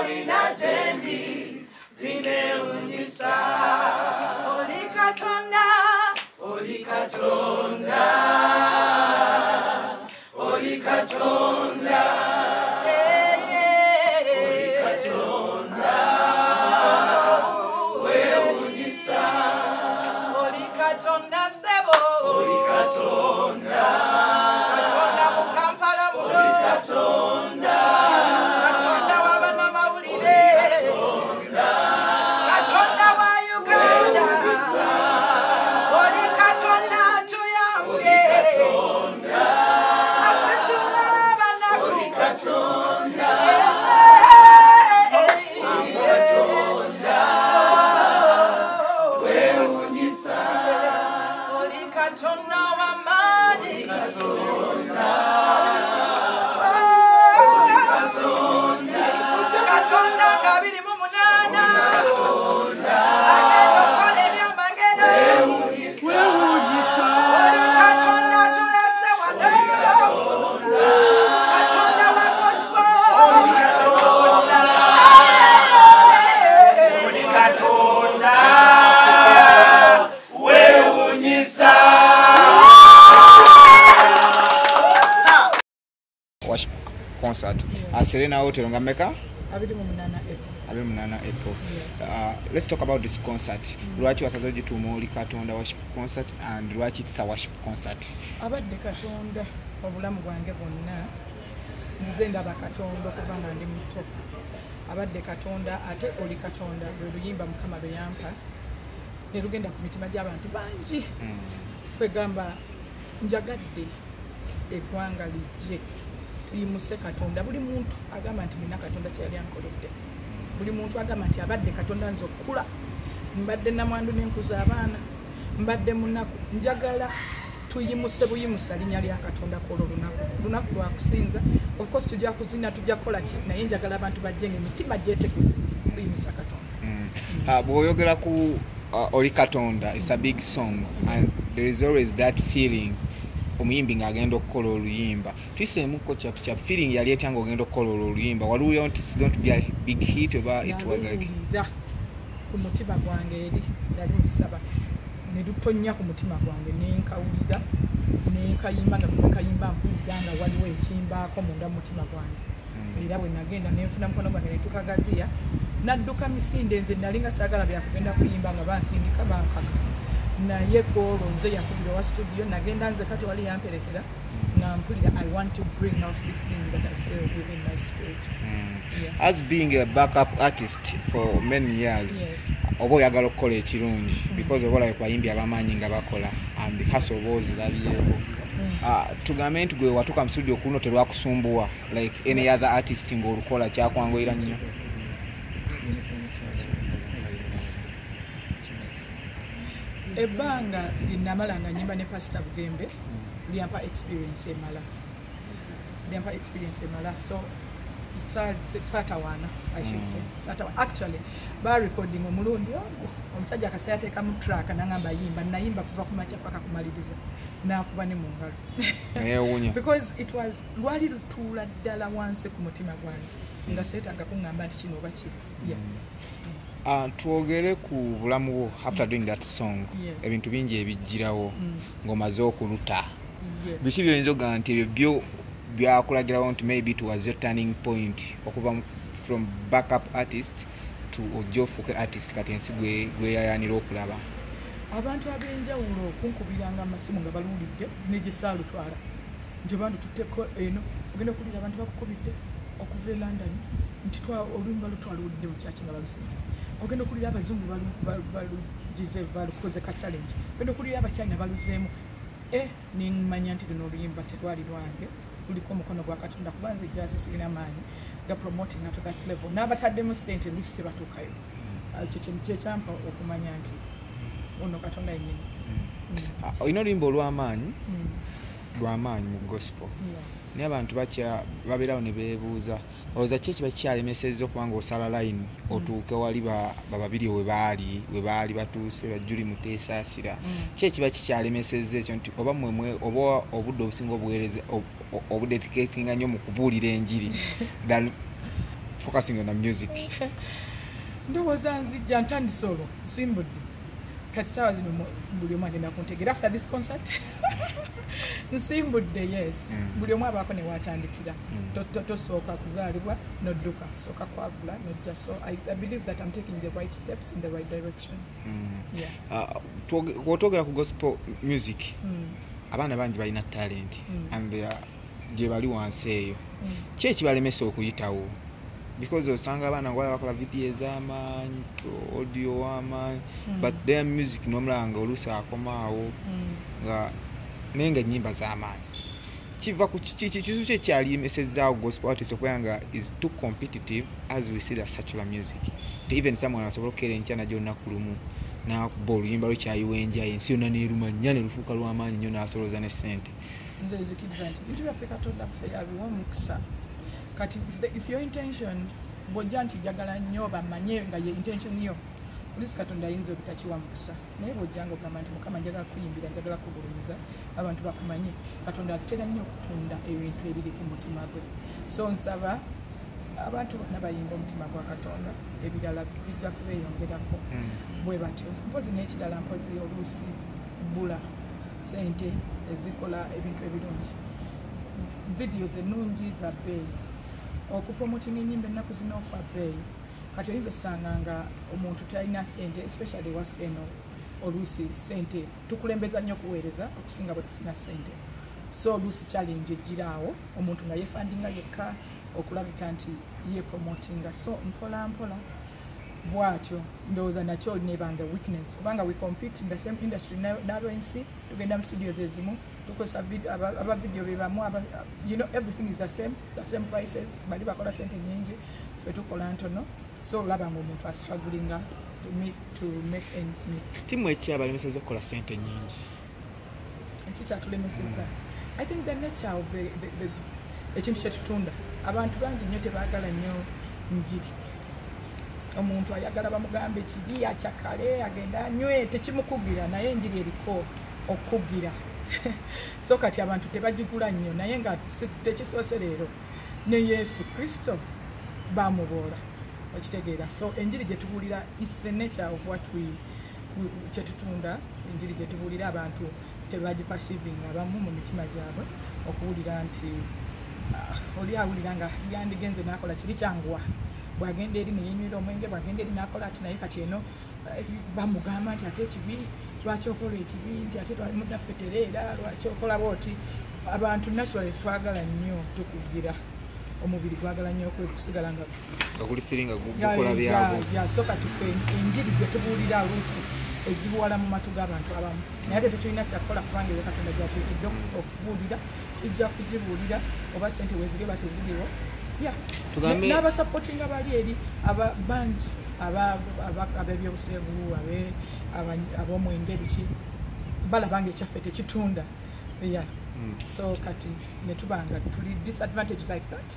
Olina jendi Vineunyisa Oli Katonda Oli Katonda Oli Katonda Oli Katonda Weunyisa Oli Katonda sebo Oli Katonda Katonda mukampala muno Oli Katonda Katonda wabana mawulire Katonda Katonda wa Uganda Oli Katonda tuyambe Katonda asitula banaku Oli Katonda Oli Katonda weunyisa Oli Katonda wamani Katonda Katonda ngabiri mu munana Katonda agenda okole ebyamagero weunyisa Oli Katonda tulese wano Katonda wa gospel Oli Katonda Oli Katonda weunyisa worship concert Serena Hotel ngameka Abidi mu munana April. Let's talk about this concert. Lwaki wasazoji tumo Oli Katonda worship concert and lwaki it's a worship concert? Abadde Katonda obulamu bwange bwonna nze ndaba Katonda okuva nga ndi muto. Abadde Katonda ate Oli Katonda lwe luyimba Mukama lwe yampa ne lugenda ku mitima gy'abantu bangi. Kwegamba njagadde eggwanga lijje tuyimuse Katonda. Buli muntu agamba nti nina Katonda kyeyali ankolodde. Buli muntu agamba nti abadde Katonda nze okkula. Mbadde namwandu n'enkuza abaana. Mbadde munaku. Njagala tuyimuse buyimusa linnya lya Katonda kwolwo lunaku lwa kusinza. Of course tujja kuzina tujja kukola ki naye njagala abantu bajje ng'emitima gyetegefu kuyimusa Katonda. Bw'oyogera ku Oli Katonda, it's a big song and there is always that feeling omuyimbi ng'agenda okukola oluyimba. Tuyiseemuko chap feeling yali etya ng'ogenda okukola oluyimba. Waliwo nti it's going to be a big hit oba it was like ku mutima gwange eri yali mukusaba ne lutonya ku mutima gwange nenkawulira nenkayimba nga nekayimba mpulira nga waliwo ekimbaako munda mu mutima gwange. Era bwe nagenda nenfuna mukono gwange netukagaziya nadduka misinde nze nalinga saagala byakugenda kuyimba nga bansindika bankaka naye kwolwo nze yakubira wa studio nagenda nze kati wali yamperekera nga mpulira I want to bring out this thing that I feel within my spirit. As being a backup artist for many years, oba oyagala okukola ekirungi because oba olabye bayimbi abamanyi nga bakola and the hustle was labyeko. Tugambe nti gwe watuka mu studio kuno terwakusumbuwa like any other artist ng'olukola kyakwanguyira nnyo? Ebbanga linamala nga nyimba ne Pastor Bugembe lyampa experience emala. So Satawana, I should say. Satawana. Actually, by recording omulundi ogwo omusajja akasaya teeka mu track nangamba yimba nayimba kuva ku makya paka kumaliriza nakuba ne mu ngalo. Because it was lwali lutuula ddala wansi ku mutima gwange nga seetaaga kuŋŋamba nti kino oba kiri. Twogere ku bulamu bwo after doing that song. Ebintu bingi ebijjirawo ng'omaze okuluta. Biki by'oyinza okugamba nti ebyo byakulagirawo nti maybe it was your turning point okuva from backup artist to ojofuke artist kati ensi gwe yayanira okulaba? Abantu ab'enjawulo okunkubiranga amasimu nga baluulidde n'egyesaalutwala nti bantu tutteko eno ogenda okuwulira abantu bakukubidde okuva e London nti oluyimba lutwalulidde mu kyaki nga balusinza. Ogenda okuwulira abazungu balugize balukoze ka challenge. Ogenda okuwulira abakyalina baluzeemu. Nimanya nti luno oluyimba terwali lwange luliko omukono gwa Katonda kuba nze jazz sirina maanyi ga promoting at that level n'abataddemu ssente lusi tebatuukayo. Kye kyampa okumanya nti ono Katonda yennyini. Olina oluyimba olw'amaanyi mu gospel. Naye abantu babeerawo ne beebuuza olowooza ki ekiba kikyalemesezza okuba ng'osala line otuuke wali bababiri we baali batuuse bajjuli muteesaasira ki ekiba kikyalemesezza ekyo nti oba mmwe oba obudde obusinga obuweereza obudediketinga nnyo mu kubuulira enjiri than focusing on the music. Ndowooza nzijja ntandise olwo nsimbudde kati saawa zino buli omu agenda kuntegera after this concert nsimbudde yes buli omu abaako ne waatandikira tosooka kuzaalibwa nodduka sooka kwavula nojja so I believe that I'm taking the right steps in the right direction. Bw'otwogera ku gospel music abaana bangi balina talent and gye bali wansi eyo ki ekibalemesa okuyitawo because osanga abaana nga bakola video ez'amaanyi audio w'amaanyi but their music n'omulanga oluusi akomaawo nga naye nga ennyimba z'amaanyi kiva ku kizibu kye kyalimesezaawo gospel artist okubeera nga is too competitive as we see that secular music even someone asobola okukeera enkyana gy'olunaku lumu n'akuba oluyimba lwekyayiwenja ensi yonna neeruma nnya ne lufuuka lw'amaanyi nnyo n'asolooza ne ssente. Nze nzikiriza nti bintu byaffe Katonda ffe yabiwa omukisa kati if your intention bw'ojja nti njagala nnyo bamanye nga ye intention yo polisi Katonda ayinza obutakiwa mukisa naye bw'ojja nga ogamba nti Mukama njagala kuyimbira njagala kugulumiza abantu bakumanye Katonda atera nnyo okutunda ebintu ebiri ku mutima gwe so nsaba abantu bonna bayimba omutima gwa Katonda ebirala bijja kubeeyongerako bwe batyo mpozi n'ekirala mpozi oluusi bbula sente ezikola ebintu ebirungi videos ennungi za bbeeyi okupromotinga ennyimba ennaku zino kwa bbeeyi kati oyinza osanga nga omuntu talina sente especially waffe eno oluusi sente tukulembeza nnyo okuweereza okusinga bwe tufuna sente so oluusi challenge ejiraawo omuntu nga yefandinga yekka okulabika nti yepromotinga so mpola mpola bwatyo ndowooza nakyo nebanga weakness kubanga we compete in the same industry n'abensi tugenda mu studios ezimu tukozesa aba video bebamu you know everything is the same prices bali bakola sente nyingi ffe tukola ntono so olaba nga omuntu astrugglinga to make ends meet. Timu eki abalemeseza okukola sente nyingi ekyo kyatulemeseza I think the nature of the ekintu kyetutunda abantu bangi nnyo tebaagala nnyo njiri omuntu ayagala bamugambe ekiri akyakale agenda anywe tekimukugira naye enjiri eriko okukugira so kati abantu tebagigula nnyo naye nga tekisoose leero ne Yesu Kristo bamuboola okitegeera so enjiri gye tubuulira it's the nature of what kyetutunda enjiri gye tubuulira abantu tebagipasivinga abamu mu mitima gyabwe okuwulira nti oli awulira nga yandigenze n'akola kiri kyanguwa bwagenda eri neyenywera omwenge bwagenda eri n'akola ati naye kati eno bamugamba nti ate ekibi lwaki okola ekibi nti ate muddaffe tereera lwaki okola booti abantu naturally twagala nnyo tukugira omubiri gwagala nnyo okusigala nga guli feelinga gukola byabo so kati ffe enjiri gye tubuulira oluusi ezibuwala mu matu g'abantu abamu naye ate tekirina kyakukola kubanga eyo Katonda gyatuleetedde okubuulira tujja kugibuulira oba sente wezigeba teziriwo n'abasapootinga bali eri bangi ab'ebyobuseegu ab'omwenge biki balabanga ekyaffe tekitunda so kati ne tubanga tuli disadvantage like that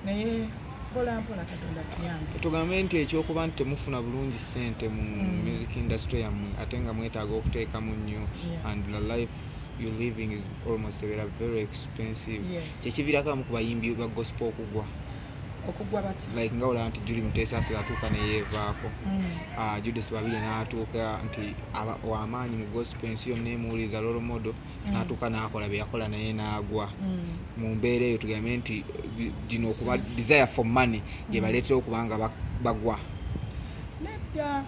naye mpola mpola Katonda tuyambe. Tugambe nti ekyokuba nti temufuna bulungi ssente mu music industry yammwe ate nga mwetaaga okuteekamu nnyo and the life you're living is almost very expensive. Kyekiviirako abamu ku bayimbi ba gospel okugwa bati like nga olaba nti Julie Muteesa asira atuuka ne yeevaako Judas Babirye n'atuuka nti w'amaanyi mu gospel ensi yonna emuwuliriza role model n'atuuka n'akola bye yakola naye n'agwa mu mbeera eyo tugambe nti gino okuba desire for money gye baleetera okuba nga bagwa nedda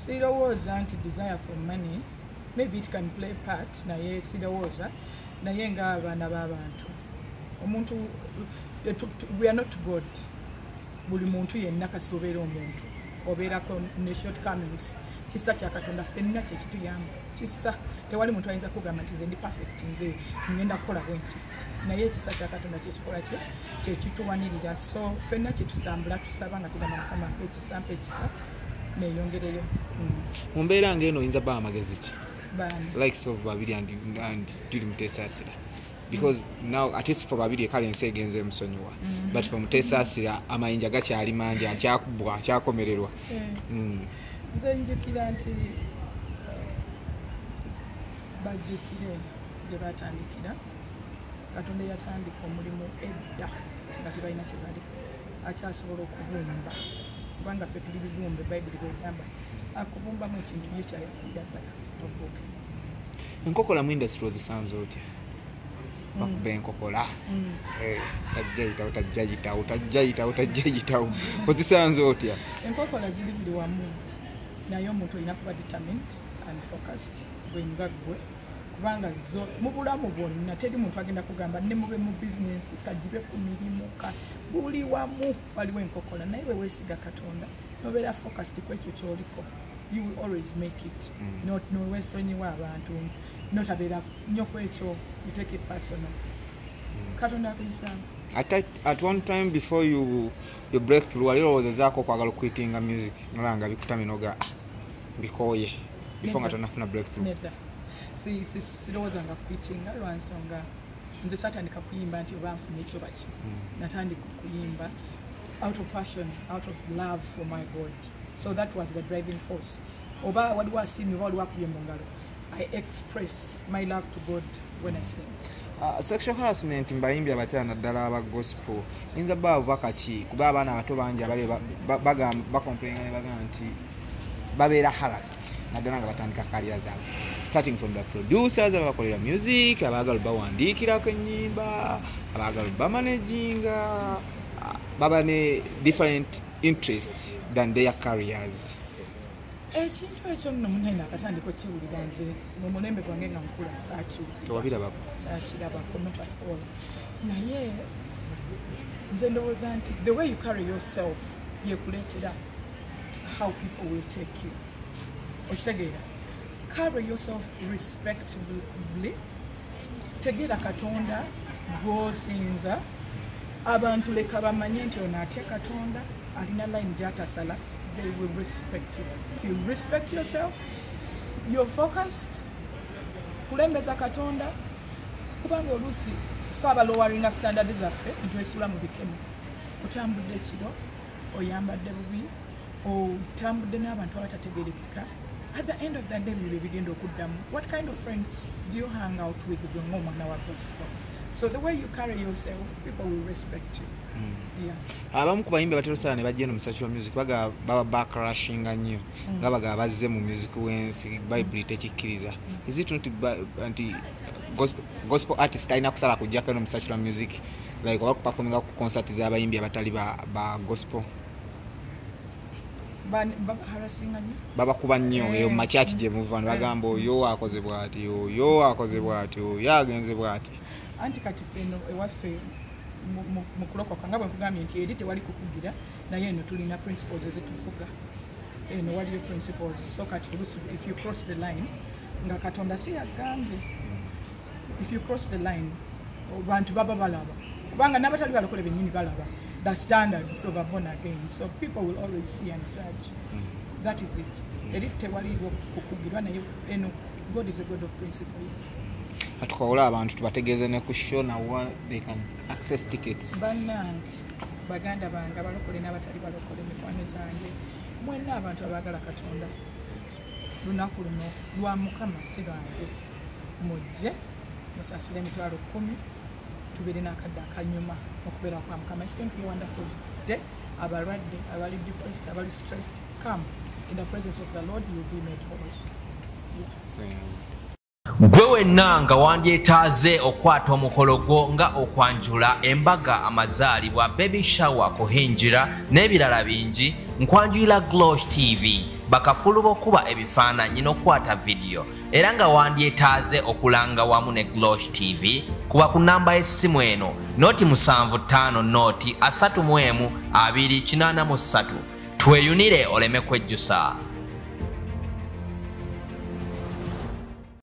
sirowooza nti desire for money maybe it can play part naye sirowooza naye ng'abaana b'abantu omuntu we are not God buli muntu yenna kasita obeera omuntu obeerako ne shortcomings kisa kya Katonda ffenna kyekituyamba kisa tewali muntu ayinza kugamba nti nze ndi perfect nze ngenda kukola bwenti naye ekisa kya Katonda kyekikola kyekituwanirira so ffenna kyetusambula tusaba nga tugamba Mukama ekisa neeyongereyo mu mbeera ng'eno oyinza bba amagezi ki likes of Babirye and Julie Muteesa asira because now at least for Babirye kale ensi egenze musonyiwa but for Muteesa asira amayinja gakyali mangi akyakubwa akyakomererwa nze njukira nti bajjukire gye batandikira Katonda yatandika omulimu edda nga tebalina kye bali akyasobola okubumba kubanga ffe tuli bibumbe bayibuli bwegamba akubumbamu ekintu ye kyayakirira ddala ofuuke. Enkokola mu industry ozisanze otya? Bakuba enkokola tajjayitawo ozisanze otya? Enkokola ziri buli wamu naye omuntu olina kuba determined and focused bwenga ggwe kubanga zo mu bulamu bwonna teri muntu agenda kugamba ne mube mu bizinensi kagibe ku mirimu buli wamu waliwo enkokola naye bwe weesiga Katonda nobeera focused ku ekyo kyoliko you will always make it. Not weesonyiwa abantu notabeera nnyo ku ekyo you take it personal. Katonda akuyisanga. At one time before you breakthrough walirowoozezaako okwagala okwitinga music nolanga bikutamye noga bikoye before nga tonafuna breakthrough? Nedda. Sirowoozanga kwitinga lwansonga nze satandika kuyimba nti oba nfuna ekyo baki natandika okuyimba out of passion, out of love for my God. So that was the driving force. Oba waliwo asiimye oba waliwo akubye mu ngalo, I express my love to God when I sing. Sexual harassment mbayimbi abatera naddala aba gospel inza bava ki kuba abaana abato bangi abali bakomplainga ne bagamba nti babeera harassed naddala nga batandika career zaabwe, starting from the producers abakolera music, abaagala bawandiikirako ennyimba, abaagala bamanaginga, baba ne different interests than their careers. Ekintu ekyo nno munene akatandika kiwulira nze mu mulembe gwange nga nkula tewabirabako not at all. Naye nze ndowooza nti the way you carry yourself yekuleetera how people will take you. Okitegeera, carry yourself respectfully, tegeera Katonda gw'osinza, abantu leka bamanye nti ono atya Katonda alina line gy'atasala. They will respect you. If you respect yourself, you're focused, kulembeza Katonda, kubanga oluusi ffe abaloweringa standard zaffe ntwesula mu bikemo. Otambudde kiro, oyambadde bubi, otambudde n'abantu abatategeerekeka. At the end of the day bwe bigenda okuddamu. What kind of friends do you hang out with ng'omwana wa gospel? So the way you carry yourself, people will respect you. Abamu ku bayimbi abatera osala ne bajja eno mu secular music baba bacrashinga nnyo nga bagaba bazze mu music w'ensi bayibuli tekikkiriza. Is it not anti gospel artist alina kusala kujjako eno mu secular music like oba kuperforminga ku concert z'abayimbi abatali ba gospel? Babakuba nnyo eyo mu makyaki gye muva ne bagamba oyo akoze bw'ati, oyo akoze bw'ati, oyo agenze bw'ati. Anti kati feno ewaffe mu kulokoka nga bwe nkugambye nti eri tewali kukugira naye eno tulina principles ezitufuga. Eno waliyo principles. So kati if you cross the line nga Katonda si yagambye, if you cross the line abantu baba balaba kubanga n'abatali balokole bennyini balaba the standards of a born again. So people will always see and judge. That is it. Eri tewali kukugirwa naye eno God is a God of principles. Atukola abantu tubategeeze ne ku show na what they can access tickets. Bannange baganda bange abalokole n'abatali balokole mikwano gyange mwenna abantu abaagala Katonda lunaku luno lwa Mukama si lwange mujje musasule emitwalo 10 tubeere n'akadde akanyuma okubeera kwa Mukama. It's going to be a wonderful day. Abalwadde, abali depressed, abali stressed, come in the presence of the Lord, you will be made whole. Gwe wenna nga wandyetaaze okwata omukolo gwo nga okwanjula embaga amazaalibwa baby shower kuhinjira n'ebirala bingi nkwanjulira Glosh TV bakafulu b'okuba ebifaananyi n'okwata video era nga wandyetaaze okulanga wamu ne Glosh TV kuba ku namba y'essimu eno noti 75 noti 31 283 tweyunire oleme kwejjusa.